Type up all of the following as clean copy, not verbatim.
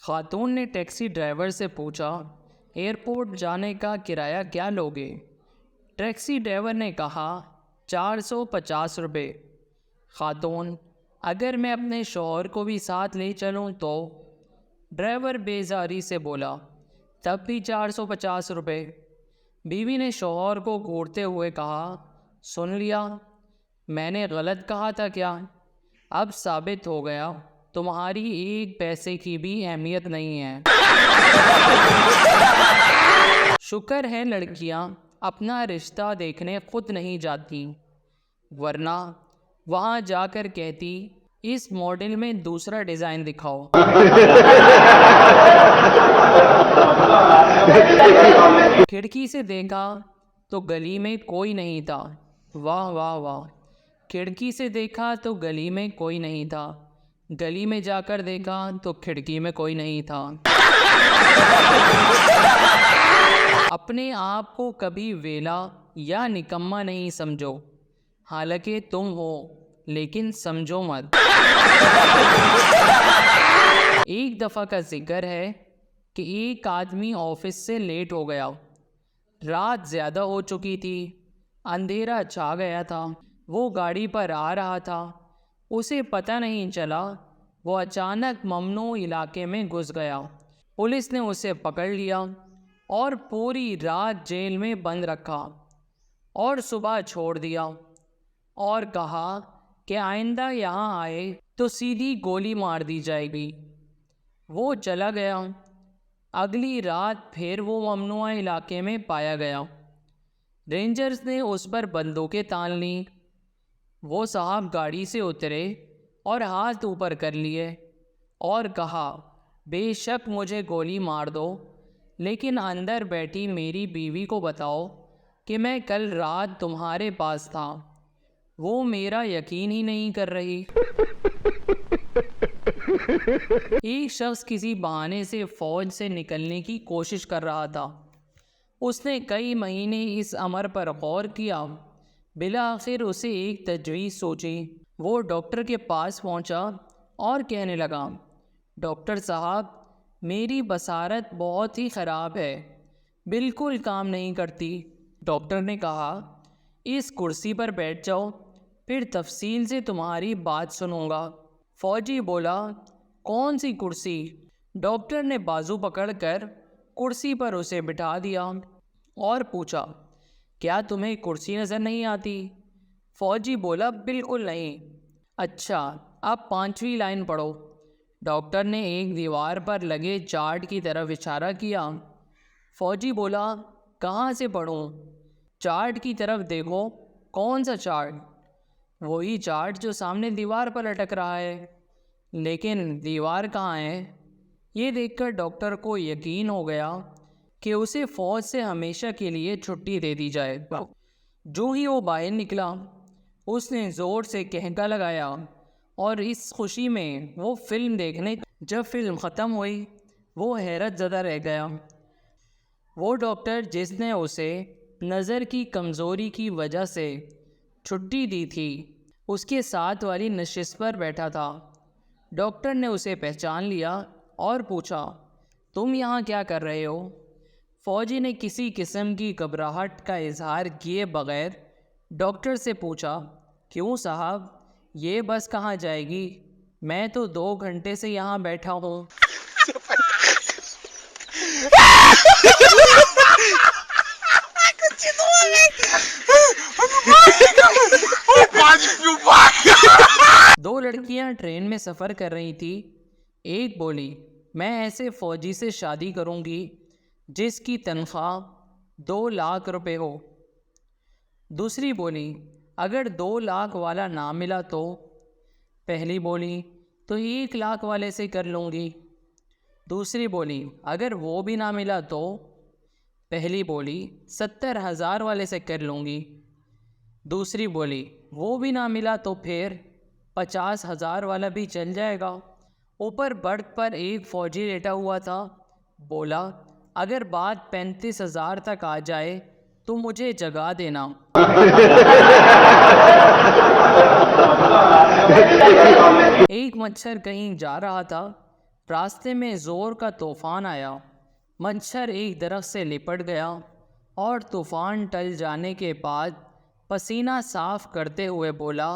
खातून ने taxi driver से पूछा, एयरपोर्ट जाने का किराया क्या लोगे? टैक्सी ड्राइवर ने कहा, 450 रुपये। खातून, अगर मैं अपने शौहर को भी साथ ले चलूँ तो? ड्राइवर बेजारी से बोला, तब भी 450 रुपये। बीवी ने शौहर को घूरते हुए कहा, सुन लिया, मैंने गलत कहा था क्या? अब साबित हो गया तुम्हारी एक पैसे की भी अहमियत नहीं है। शुक्र है लड़कियां अपना रिश्ता देखने खुद नहीं जाती, वरना वहां जाकर कहती, इस मॉडल में दूसरा डिज़ाइन दिखाओ। खिड़की से देखा तो गली में कोई नहीं था। वाह वाह वाह। खिड़की से देखा तो गली में कोई नहीं था, गली में जाकर देखा तो खिड़की में कोई नहीं था। अपने आप को कभी वेला या निकम्मा नहीं समझो, हालांकि तुम हो, लेकिन समझो मत। एक दफ़ा का जिक्र है कि एक आदमी ऑफिस से लेट हो गया। रात ज़्यादा हो चुकी थी, अंधेरा छा गया था। वो गाड़ी पर आ रहा था, उसे पता नहीं चला, वो अचानक ममनू इलाके में घुस गया। पुलिस ने उसे पकड़ लिया और पूरी रात जेल में बंद रखा और सुबह छोड़ दिया और कहा कि आइंदा यहाँ आए तो सीधी गोली मार दी जाएगी। वो चला गया। अगली रात फिर वो ममनुआ इलाके में पाया गया। रेंजर्स ने उस पर बंदूकें तान लीं। वो साहब गाड़ी से उतरे और हाथ ऊपर कर लिए और कहा, बेशक मुझे गोली मार दो, लेकिन अंदर बैठी मेरी बीवी को बताओ कि मैं कल रात तुम्हारे पास था। वो मेरा यकीन ही नहीं कर रही। एक शख्स किसी बहाने से फ़ौज से निकलने की कोशिश कर रहा था। उसने कई महीने इस अमर पर गौर किया। बिलाखिर उसे एक तजवीज़ सूझी। वो डॉक्टर के पास पहुंचा और कहने लगा, डॉक्टर साहब, मेरी बसारत बहुत ही ख़राब है, बिल्कुल काम नहीं करती। डॉक्टर ने कहा, इस कुर्सी पर बैठ जाओ, फिर तफसील से तुम्हारी बात सुनूंगा। फौजी बोला, कौन सी कुर्सी? डॉक्टर ने बाजू पकड़कर कुर्सी पर उसे बिठा दिया और पूछा, क्या तुम्हें कुर्सी नज़र नहीं आती? फौजी बोला, बिल्कुल नहीं। अच्छा, अब 5वीं लाइन पढ़ो। डॉक्टर ने एक दीवार पर लगे चार्ट की तरफ इशारा किया। फौजी बोला, कहाँ से पढ़ूं? चार्ट की तरफ देखो। कौन सा चार्ट? वही चार्ट जो सामने दीवार पर लटक रहा है। लेकिन दीवार कहाँ है? ये देखकर डॉक्टर को यकीन हो गया कि उसे फ़ौज से हमेशा के लिए छुट्टी दे दी जाए। जो ही वो बाहर निकला, उसने ज़ोर से कहका लगाया और इस खुशी में वो फिल्म देखने, जब फिल्म ख़त्म हुई वो हैरत ज़दा रह गया। वो डॉक्टर जिसने उसे नज़र की कमज़ोरी की वजह से छुट्टी दी थी, उसके साथ वाली नशिस्त पर बैठा था। डॉक्टर ने उसे पहचान लिया और पूछा, तुम यहाँ क्या कर रहे हो? फौजी ने किसी किस्म की घबराहट का इजहार किए बगैर डॉक्टर से पूछा, क्यों साहब, ये बस कहाँ जाएगी? मैं तो 2 घंटे से यहाँ बैठा हूँ। दो लड़कियां ट्रेन में सफ़र कर रही थी। एक बोली, मैं ऐसे फ़ौजी से शादी करूंगी जिसकी तनख्वाह 2 लाख रुपए हो। दूसरी बोली, अगर 2 लाख वाला ना मिला तो? पहली बोली, तो 1 लाख वाले से कर लूँगी। दूसरी बोली, अगर वो भी ना मिला तो? पहली बोली, 70,000 वाले से कर लूँगी। दूसरी बोली, वो भी ना मिला तो फिर 50,000 वाला भी चल जाएगा। ऊपर बर्थ पर एक फ़ौजी लेटा हुआ था। बोला, अगर बात 35,000 तक आ जाए तो मुझे जगा देना। एक मच्छर कहीं जा रहा था। रास्ते में ज़ोर का तूफ़ान आया। मच्छर एक दरख्त से लिपट गया और तूफ़ान टल जाने के बाद पसीना साफ करते हुए बोला,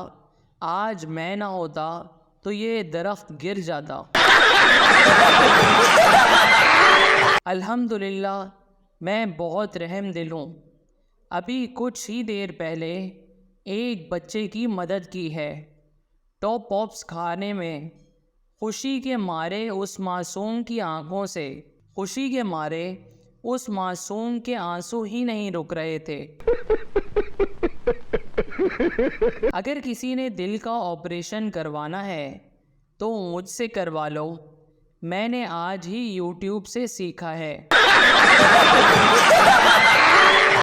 आज मैं ना होता तो ये दरख्त गिर जाता। अल्हम्दुलिल्लाह, मैं बहुत रहम दिल हूँ। अभी कुछ ही देर पहले एक बच्चे की मदद की है। टॉप पॉप्स खाने में खुशी के मारे उस मासूम की आंखों से खुशी के मारे उस मासूम के आंसू ही नहीं रुक रहे थे। अगर किसी ने दिल का ऑपरेशन करवाना है तो मुझसे करवा लो। मैंने आज ही YouTube से सीखा है।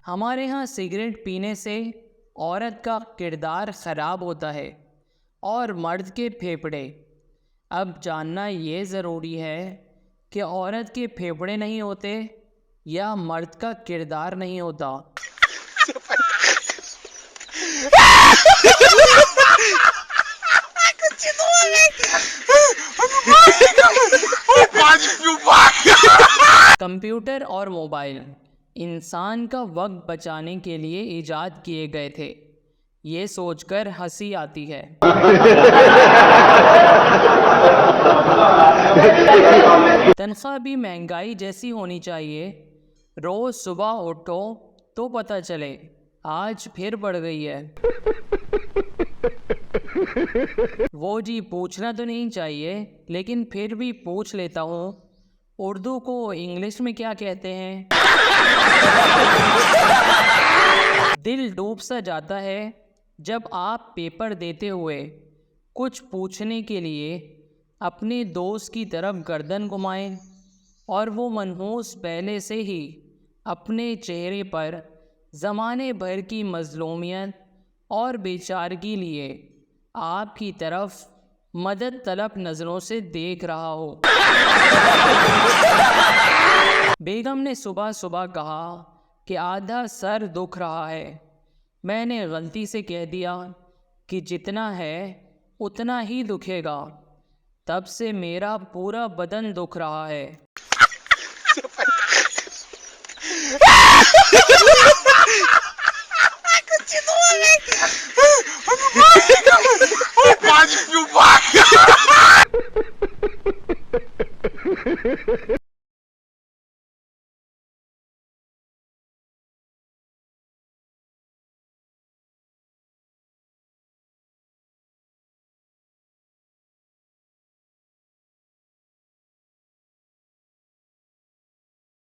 हमारे यहाँ सिगरेट पीने से औरत का किरदार ख़राब होता है और मर्द के फेफड़े। अब जानना ये ज़रूरी है कि औरत के फेफड़े नहीं होते या मर्द का किरदार नहीं होता। कंप्यूटर और मोबाइल इंसान का वक्त बचाने के लिए इजाद किए गए थे, ये सोचकर हंसी आती है। तनख्वाह भी महंगाई जैसी होनी चाहिए। रोज़ सुबह उठो तो पता चले आज फिर बढ़ गई है। वो जी पूछना तो नहीं चाहिए, लेकिन फिर भी पूछ लेता हूँ, उर्दू को इंग्लिश में क्या कहते हैं? दिल डूब सा जाता है जब आप पेपर देते हुए कुछ पूछने के लिए अपने दोस्त की तरफ गर्दन घुमाएं और वो मनहूस पहले से ही अपने चेहरे पर ज़माने भर की मज़लूमियत और बेचारगी लिए आपकी तरफ मदद तलब नज़रों से देख रहा हो। बेगम ने सुबह सुबह कहा कि आधा सर दुख रहा है। मैंने गलती से कह दिया कि जितना है उतना ही दुखेगा। तब से मेरा पूरा बदन दुख रहा है।